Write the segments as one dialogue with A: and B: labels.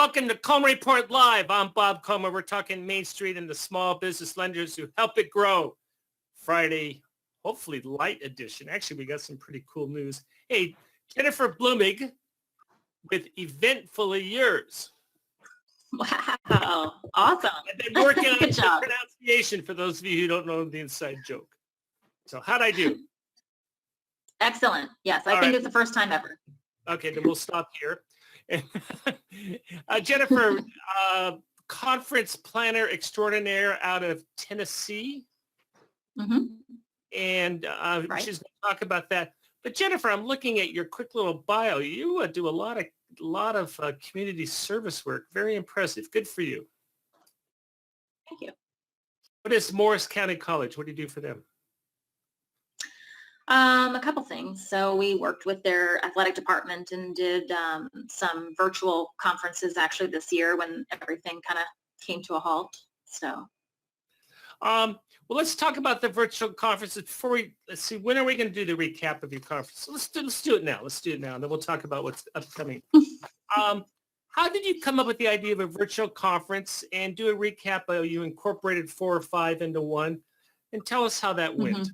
A: Welcome to Coleman Report Live. I'm Bob Coleman. We're talking Main Street and the small business lenders who help it grow. Friday, hopefully light edition. Actually, we got some pretty cool news. Hey, Jennifer Blumig with Eventfully Yours.
B: Wow, awesome.
A: I've been working on
B: Good
A: the
B: job.
A: pronunciation for those of you who don't know the inside joke. So how'd I do?
B: Excellent. Yes, I
A: All
B: think
A: right.
B: it's the first time ever.
A: Okay, then we'll stop here. Jennifer, conference planner extraordinaire out of Tennessee.
B: Mm-hmm.
A: And
B: Right.
A: she's going to talk about that. But Jennifer, I'm looking at your quick little bio. You do a lot of community service work. Very impressive. Good for you.
B: Thank you.
A: What is Morris County College? What do you do for them?
B: A couple things. So we worked with their athletic department and did some virtual conferences actually this year when everything kind of came to a halt. So.
A: Well, let's talk about the virtual conferences before let's see, when are we going to do the recap of your conference? Let's do it now. Let's do it now. And then we'll talk about what's upcoming. How did you come up with the idea of a virtual conference, and do a recap of you incorporated 4 or 5 into one, and tell us how that went.
B: Mm-hmm.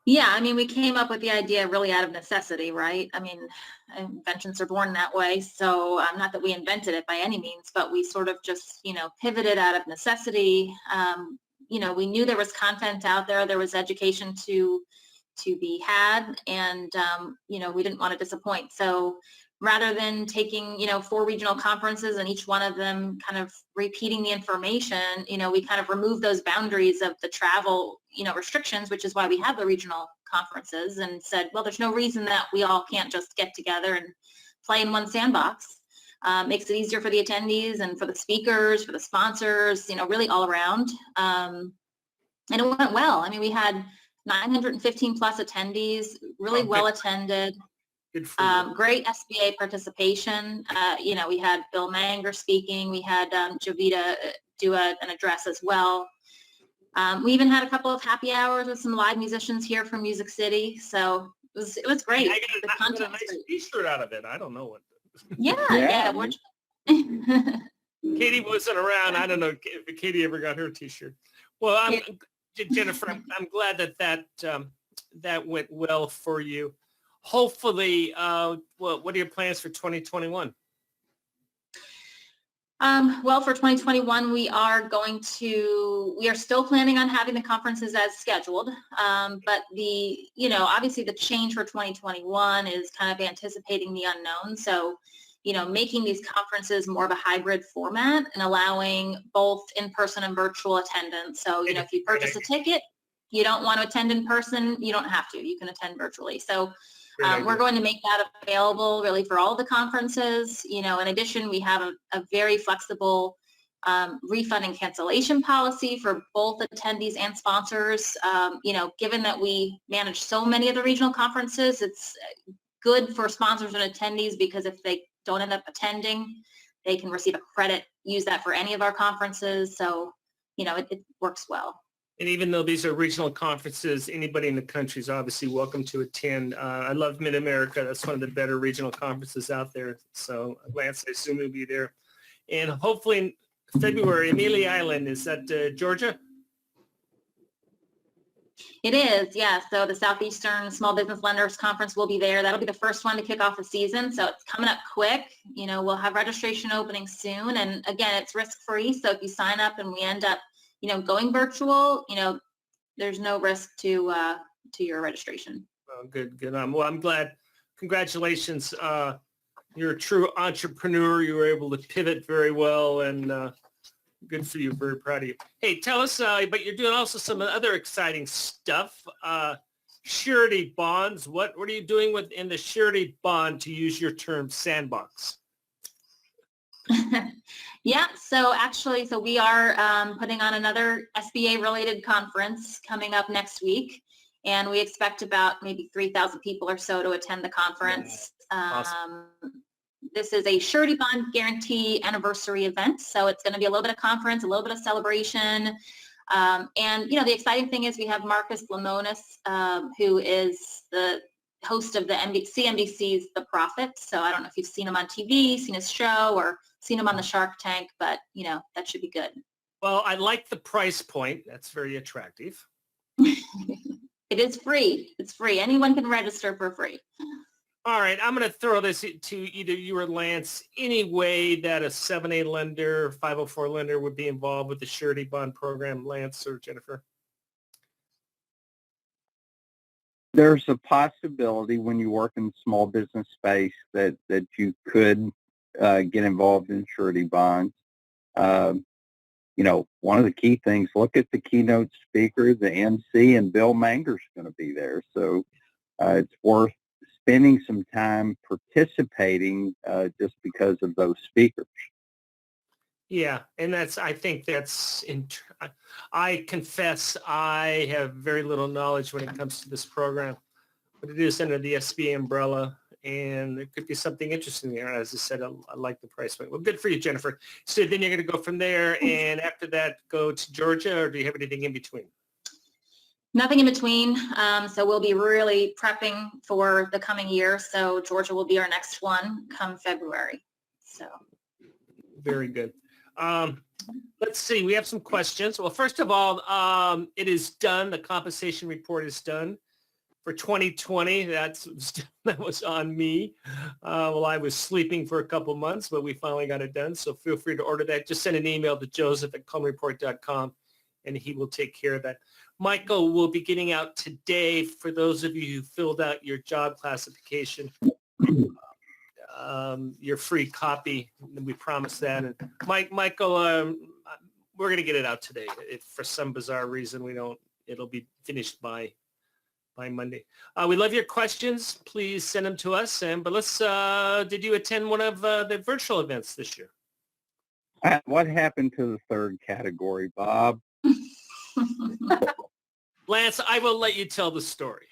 B: Yeah, I mean, we came up with the idea really out of necessity, right? I mean, inventions are born that way. So not that we invented it by any means, but we sort of just, pivoted out of necessity. We knew there was content out there. There was education to be had, and, we didn't want to disappoint. So rather than taking, 4 regional conferences and each one of them kind of repeating the information, we kind of removed those boundaries of the travel, restrictions, which is why we have the regional conferences, and said, well, there's no reason that we all can't just get together and play in one sandbox. Makes it easier for the attendees and for the speakers, for the sponsors, really all around. And it went well. I mean, we had 915 plus attendees, really well attended. Great SBA participation. We had Bill Manger speaking. We had Jovita do an address as well. We even had a couple of happy hours with some live musicians here from Music City. So it was great.
A: I got a nice T-shirt out of it. I don't know what.
B: Yeah.
A: Katie wasn't around. I don't know if Katie ever got her T-shirt. Well, Jennifer, I'm glad that went well for you. Hopefully, what are your plans for 2021?
B: Well, for 2021, we are still planning on having the conferences as scheduled. But obviously the change for 2021 is kind of anticipating the unknown. So, making these conferences more of a hybrid format and allowing both in-person and virtual attendance. So, if you purchase a ticket, you don't want to attend in person, you don't have to. You can attend virtually. So we're going to make that available really for all the conferences. In addition, we have a very flexible refund and cancellation policy for both attendees and sponsors. Given that we manage so many of the regional conferences, it's good for sponsors and attendees because if they don't end up attending, they can receive a credit, use that for any of our conferences. So, it works well.
A: And even though these are regional conferences, anybody in the country is obviously welcome to attend. I love Mid-America. That's one of the better regional conferences out there. So Lance, I assume you'll be there. And hopefully in February, Amelia Island, is that Georgia?
B: It is, yeah. So the Southeastern Small Business Lenders Conference will be there. That'll be the first one to kick off the season. So it's coming up quick. We'll have registration opening soon. And again, it's risk-free. So if you sign up and we end up going virtual, there's no risk to your registration.
A: Oh, good. Well, I'm glad. Congratulations. You're a true entrepreneur. You were able to pivot very well, and good for you. Very proud of you. Hey, tell us, but you're doing also some other exciting stuff. Surety bonds. What are you doing in the surety bond, to use your term, sandbox?
B: Yeah, so we are putting on another SBA related conference coming up next week, and we expect about maybe 3,000 people or so to attend the conference. Awesome. This is a surety bond guarantee anniversary event, so it's going to be a little bit of conference, a little bit of celebration, and the exciting thing is we have Marcus Lemonis, who is the host of the CNBC's The Profits. So I don't know if you've seen him on TV, seen his show, or seen him on the Shark Tank, but that should be good.
A: Well, I like the price point. That's very attractive.
B: It is free. It's free. Anyone can register for free.
A: All right, I'm going to throw this to either you or Lance. Any way that a 7(a) lender, 504 lender would be involved with the surety bond program, Lance or Jennifer?
C: There's a possibility when you work in the small business space that you could get involved in surety bonds. One of the key things, look at the keynote speaker, the MC, and Bill Manger's going to be there. So it's worth spending some time participating just because of those speakers.
A: Yeah, and I confess I have very little knowledge when it comes to this program, but it is under the SBA umbrella, and there could be something interesting there. As I said, I like the price point. Well, good for you, Jennifer. So then you're going to go from there, and after that, go to Georgia, or do you have anything in between?
B: Nothing in between. So we'll be really prepping for the coming year. So Georgia will be our next one come February. So
A: very good. Let's see. We have some questions. Well, first of all, it is done. The compensation report is done for 2020. That was on me. Well, I was sleeping for a couple months, but we finally got it done. So feel free to order that. Just send an email to joseph@colemanreport.com, and he will take care of that. Michael will be getting out today for those of you who filled out your job classification. Your free copy, and we promise that. And Michael, we're going to get it out today. If for some bizarre reason it'll be finished by Monday. We love your questions. Please send them to us. But did you attend one of the virtual events this year?
C: What happened to the third category, Bob?
A: Lance, I will let you tell the story.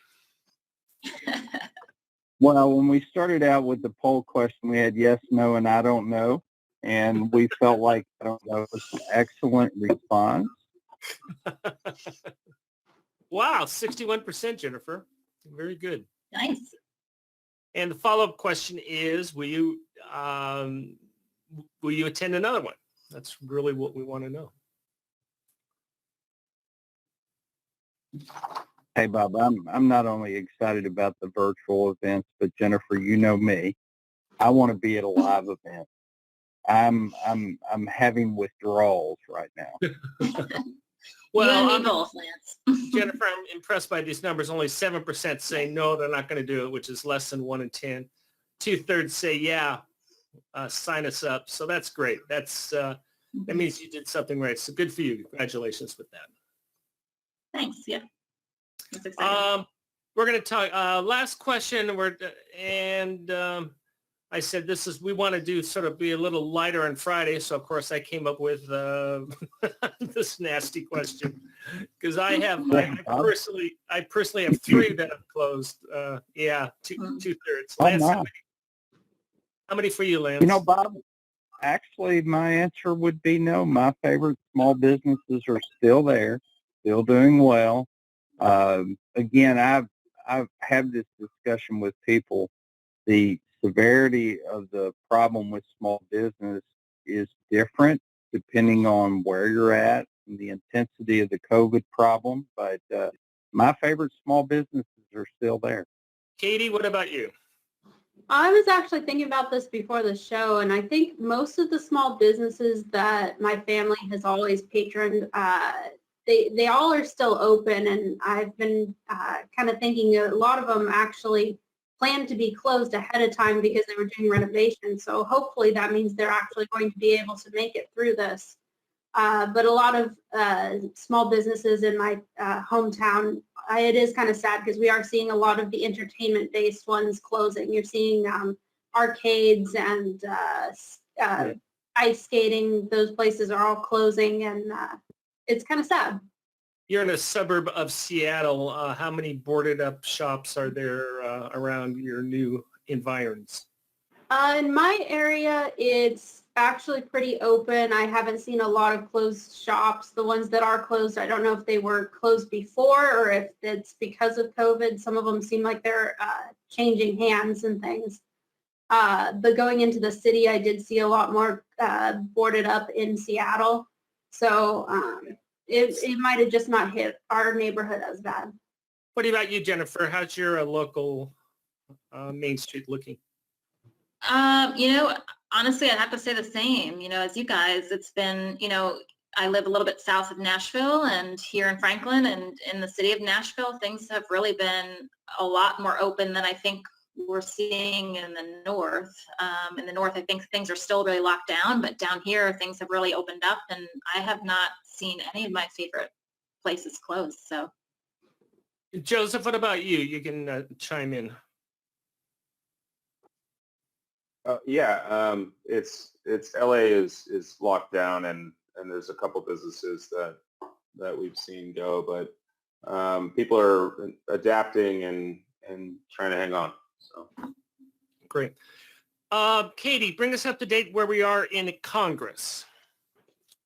C: Well, when we started out with the poll question, we had yes, no, and I don't know. And we felt like I don't know was an excellent response.
A: Wow, 61%, Jennifer. Very good.
B: Nice.
A: And the follow-up question is, will you attend another one? That's really what we want to know.
C: Hey, Bob, I'm not only excited about the virtual events, but Jennifer, you know me. I want to be at a live event. I'm having withdrawals right now.
B: Well, you and me both, Lance.
A: Jennifer, I'm impressed by these numbers. Only 7% say no, they're not going to do it, which is less than 1 in 10. 2/3 say yeah, sign us up. So that's great. That means you did something right. So good for you. Congratulations with that.
B: Thanks. Yeah. That's exciting.
A: We're going to talk last question. I said we want to do sort of be a little lighter on Friday. So of course I came up with this nasty question because I personally have 3 that have closed. Yeah, 2/3. Lance, how many for you, Lance?
C: Bob, actually my answer would be no. My favorite small businesses are still there, still doing well. Again, I've had this discussion with people. The severity of the problem with small business is different depending on where you're at and the intensity of the COVID problem. But my favorite small businesses are still there.
A: Katie, what about you?
D: I was actually thinking about this before the show, and I think most of the small businesses that my family has always patroned, they all are still open, and I've been kind of thinking a lot of them actually planned to be closed ahead of time because they were doing renovations. So hopefully that means they're actually going to be able to make it through this. But a lot of small businesses in my hometown, it is kind of sad because we are seeing a lot of the entertainment-based ones closing. You're seeing arcades and ice skating. Those places are all closing, and it's kind of sad.
A: You're in a suburb of Seattle. How many boarded up shops are there around your new environs?
D: In my area, it's actually pretty open. I haven't seen a lot of closed shops. The ones that are closed, I don't know if they were closed before or if it's because of COVID. Some of them seem like they're changing hands and things. But going into the city, I did see a lot more boarded up in Seattle. So it might have just not hit our neighborhood as bad.
A: What about you, Jennifer? How's your local Main Street looking?
B: Honestly, I'd have to say the same, as you guys. It's been, I live a little bit south of Nashville, and here in Franklin and in the city of Nashville, things have really been a lot more open than I think we're seeing in the north. In the north, I think things are still really locked down, but down here, things have really opened up, and I have not seen any of my favorite places closed. So,
A: Joseph, what about you? You can chime in.
E: It's LA is locked down, and there's a couple businesses that we've seen go, but people are adapting and trying to hang on. So
A: Great. Katie, bring us up to date where we are in Congress.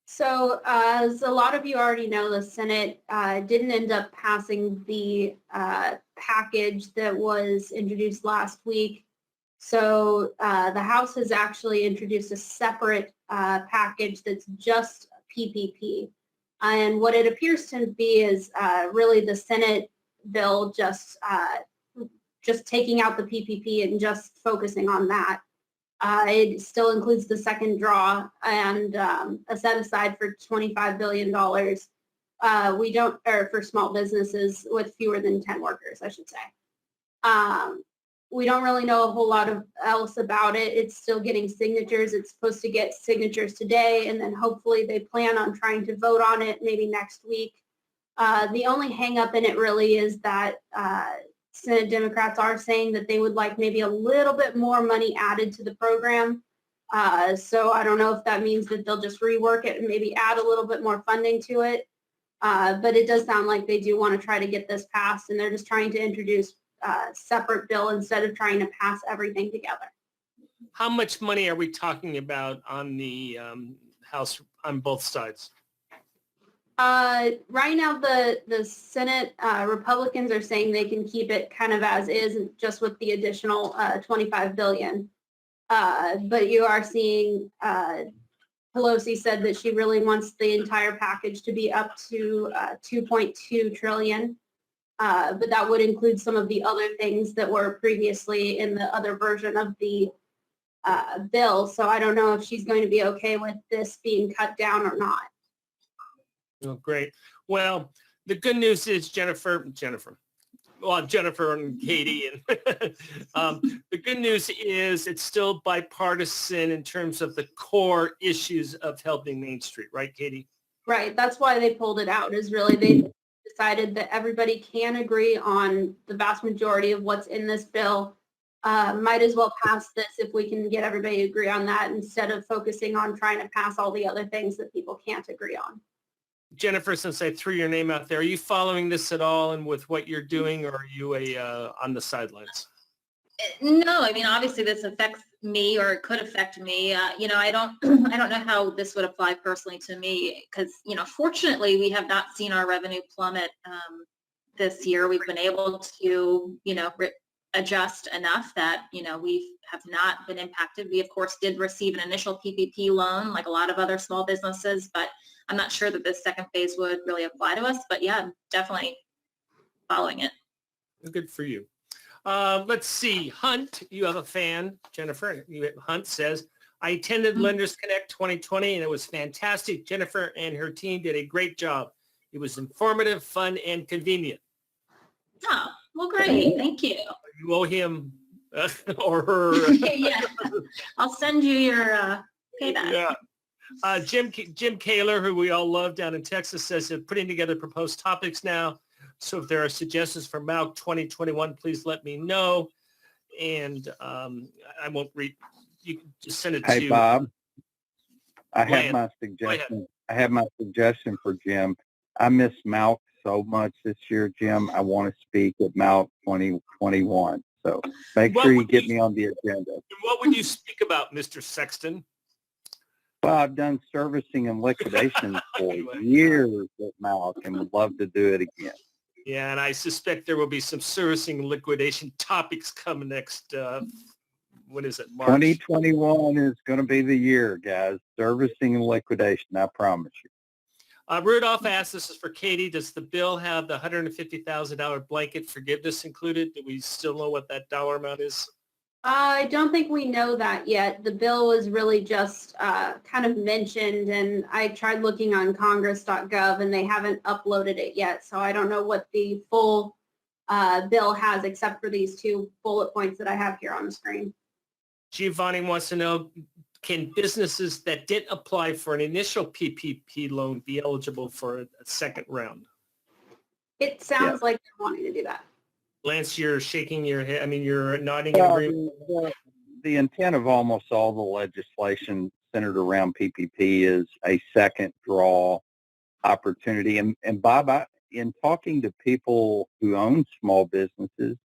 D: So as a lot of you already know, the Senate didn't end up passing the package that was introduced last week. So the House has actually introduced a separate package that's just PPP. And what it appears to be is really the Senate bill just taking out the PPP and just focusing on that. It still includes the second draw and a set aside for $25 billion. For small businesses with fewer than 10 workers, I should say. We don't really know a whole lot else about it. It's still getting signatures. It's supposed to get signatures today, and then hopefully they plan on trying to vote on it maybe next week. The only hang up in it really is that Senate Democrats are saying that they would like maybe a little bit more money added to the program. So I don't know if that means that they'll just rework it and maybe add a little bit more funding to it. But it does sound like they do want to try to get this passed, and they're just trying to introduce a separate bill instead of trying to pass everything together.
A: How much money are we talking about on the House on both sides?
D: Right now, the Senate Republicans are saying they can keep it kind of as is, just with the additional $25 billion. But you are seeing Pelosi said that she really wants the entire package to be up to $2.2 trillion. But that would include some of the other things that were previously in the other version of the bill. So I don't know if she's going to be okay with this being cut down or not.
A: Oh, great. Well, the good news is Jennifer and Katie. And the good news is it's still bipartisan in terms of the core issues of helping Main Street, right, Katie?
D: Right. That's why they pulled it out, is really they decided that everybody can agree on the vast majority of what's in this bill. Might as well pass this if we can get everybody to agree on that instead of focusing on trying to pass all the other things that people can't agree on.
A: Jennifer, since I threw your name out there, are you following this at all and with what you're doing, or are you on the sidelines?
B: No, I mean, obviously this affects me, or it could affect me. I don't know how this would apply personally to me because, fortunately we have not seen our revenue plummet this year. We've been able to, adjust enough that, we have not been impacted. We, of course, did receive an initial PPP loan like a lot of other small businesses, but I'm not sure that this second phase would really apply to us. But yeah, I'm definitely following it.
A: Good for you. Let's see. Hunt, you have a fan, Jennifer. Hunt says, I attended Lenders Connect 2020 and it was fantastic. Jennifer and her team did a great job. It was informative, fun, and convenient.
B: Oh, well, great. Thank you.
A: You owe him or her.
B: Yeah, I'll send you your payback.
A: Yeah. Jim Kaler, who we all love down in Texas, says they're putting together proposed topics now. So if there are suggestions for MAUC 2021, please let me know. And I won't read. You can just send it to.
C: Hey, Bob. I
A: Go
C: have
A: ahead.
C: my suggestion. I have my suggestion for Jim. I miss MAUC so much this year, Jim. I want to speak at MAUC 2021. So make
A: What
C: sure you
A: would
C: get
A: you-
C: me on the agenda.
A: What would you speak about, Mr. Sexton?
C: Well, I've done servicing and liquidation for years at Malik and would love to do it again.
A: Yeah, and I suspect there will be some servicing and liquidation topics coming next, what is it, March?
C: 2021 is going to be the year, guys. Servicing and liquidation, I promise you.
A: Rudolph asked, this is for Katie, does the bill have the $150,000 blanket forgiveness included? Do we still know what that dollar amount is?
D: I don't think we know that yet. The bill was really just kind of mentioned, and I tried looking on congress.gov, and they haven't uploaded it yet. So I don't know what the full bill has, except for these 2 bullet points that I have here on the screen.
A: Giovanni wants to know, can businesses that didn't apply for an initial PPP loan be eligible for a second round?
D: It sounds like they're wanting to do that.
A: Lance, you're shaking your head. I mean, you're nodding in agreement.
C: The intent of almost all the legislation centered around PPP is a second draw opportunity. And Bob, in talking to people who own small businesses,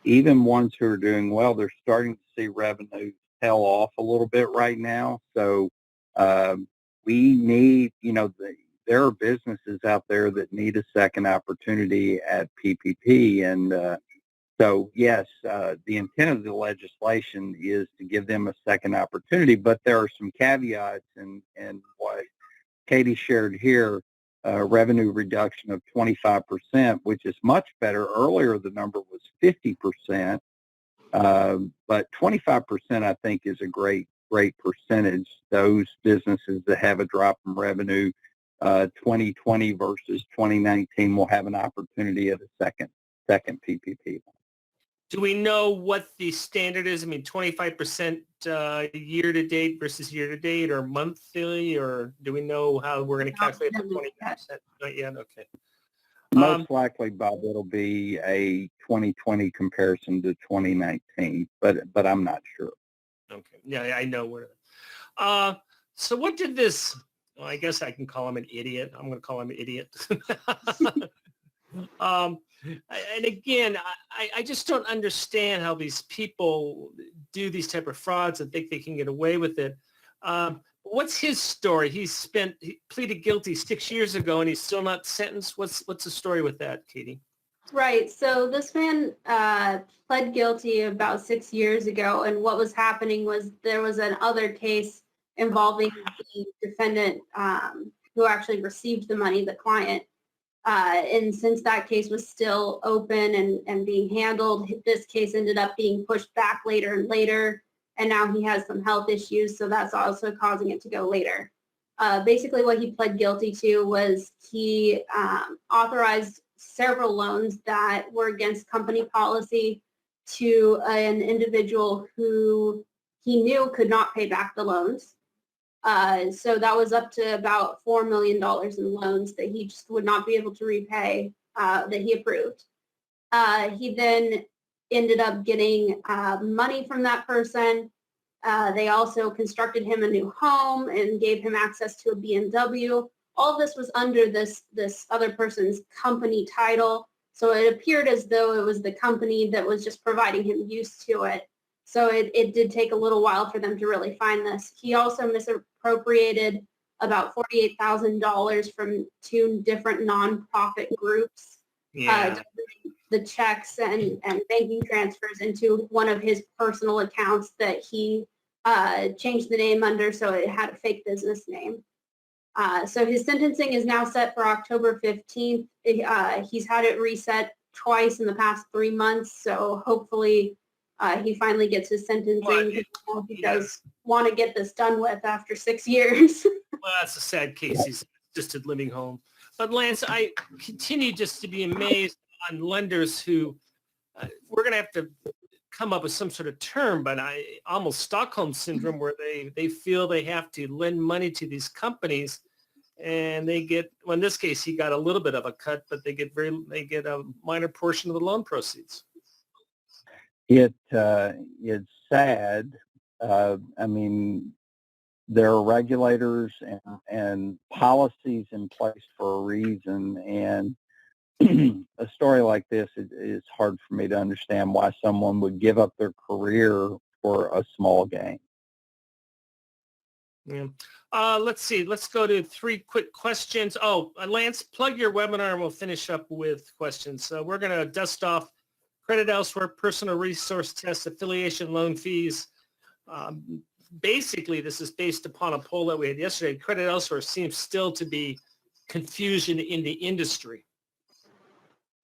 C: even ones who are doing well, they're starting to see revenue tail off a little bit right now. So we need, there are businesses out there that need a second opportunity at PPP. And so, yes, the intent of the legislation is to give them a second opportunity, but there are some caveats, and what Katie shared here, revenue reduction of 25%, which is much better. Earlier, the number was 50%, but 25%, I think, is a great percentage. Those businesses that have a drop in revenue 2020 versus 2019 will have an opportunity at a second PPP.
A: Do we know what the standard is? I mean, 25% year to date versus year to date, or monthly, or do we know how we're going to calculate the 25%? Not yet. Okay.
C: Most likely, Bob, it'll be a 2020 comparison to 2019, but I'm not sure.
A: Okay. Yeah, I know where. So what did this? Well, I guess I can call him an idiot. I'm going to call him an idiot. And again, I just don't understand how these people do these type of frauds and think they can get away with it. What's his story? He pleaded guilty 6 years ago and he's still not sentenced. What's the story with that, Katie?
D: Right. So this man pled guilty about 6 years ago, and what was happening was there was another case involving the defendant who actually received the money, the client. And since that case was still open and being handled, this case ended up being pushed back later and later. And now he has some health issues, so that's also causing it to go later. Basically, what he pled guilty to was he authorized several loans that were against company policy to an individual who he knew could not pay back the loans. So that was up to about $4 million in loans that he just would not be able to repay that he approved. He then ended up getting money from that person. They also constructed him a new home and gave him access to a BMW. All of this was under this other person's company title. So it appeared as though it was the company that was just providing him use to it. So it did take a little while for them to really find this. He also misappropriated about $48,000 from 2 different nonprofit groups.
A: Yeah.
D: The checks and banking transfers into one of his personal accounts that he changed the name under, so it had a fake business name. So his sentencing is now set for October 15th. He's had it reset twice in the past 3 months, so hopefully he finally gets his sentencing. He does want to get this done with after 6 years.
A: Well, that's a sad case. He's just a living home. But Lance, I continue just to be amazed on lenders who we're going to have to come up with some sort of term, but almost Stockholm syndrome, where they feel they have to lend money to these companies, and they get, well, in this case, he got a little bit of a cut, but they get a minor portion of the loan proceeds.
C: It's sad. I mean, there are regulators and policies in place for a reason, and a story like this is hard for me to understand why someone would give up their career for a small gain.
A: Yeah. Let's see. Let's go to 3 quick questions. Oh, Lance, plug your webinar and we'll finish up with questions. So we're going to dust off credit elsewhere, personal resource tests, affiliation loan fees. Basically, this is based upon a poll that we had yesterday. Credit elsewhere seems still to be confusion in the industry.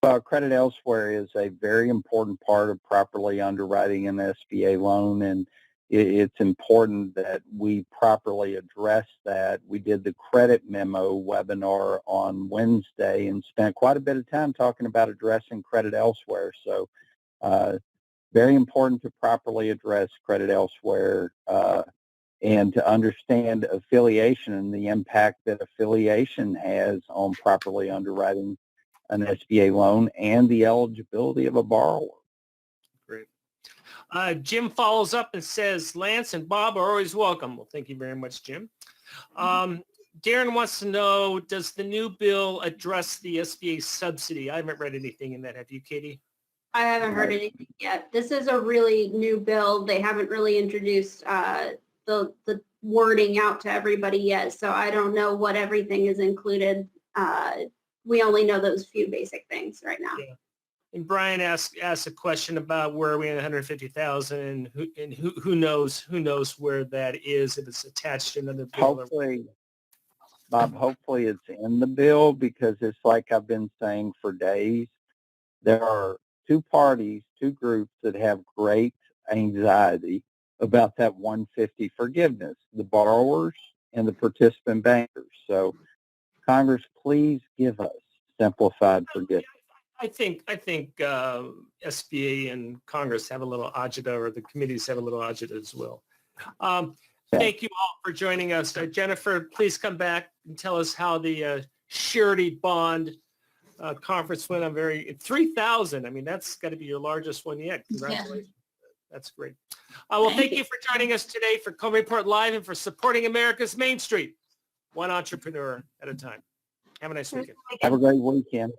C: Well, credit elsewhere is a very important part of properly underwriting an SBA loan, and it's important that we properly address that. We did the credit memo webinar on Wednesday and spent quite a bit of time talking about addressing credit elsewhere. So very important to properly address credit elsewhere and to understand affiliation and the impact that affiliation has on properly underwriting an SBA loan and the eligibility of a borrower.
A: Great. Jim follows up and says, Lance and Bob are always welcome. Well, thank you very much, Jim. Darren wants to know, does the new bill address the SBA subsidy? I haven't read anything in that. Have you, Katie?
D: I haven't heard anything yet. This is a really new bill. They haven't really introduced the wording out to everybody yet, so I don't know what everything is included. We only know those few basic things right now.
A: Yeah. And Brian asked a question about where are we in 150,000 and who knows where that is, if it's attached to another bill.
C: Hopefully, Bob, hopefully it's in the bill, because it's like I've been saying for days. There are 2 parties, 2 groups that have great anxiety about that 150 forgiveness, the borrowers and the participant bankers. So Congress, please give us simplified forgiveness.
A: I think SBA and Congress have a little agita, or the committees have a little agita as well. Thank you all for joining us. Jennifer, please come back and tell us how the surety bond conference went. I'm very 3,000. I mean, that's got to be your largest one yet. Congratulations. Yeah. That's great. Well, thank you for joining us today for Coleman Report Live and for supporting America's Main Street, one entrepreneur at a time. Have a nice weekend.
C: Have a great weekend.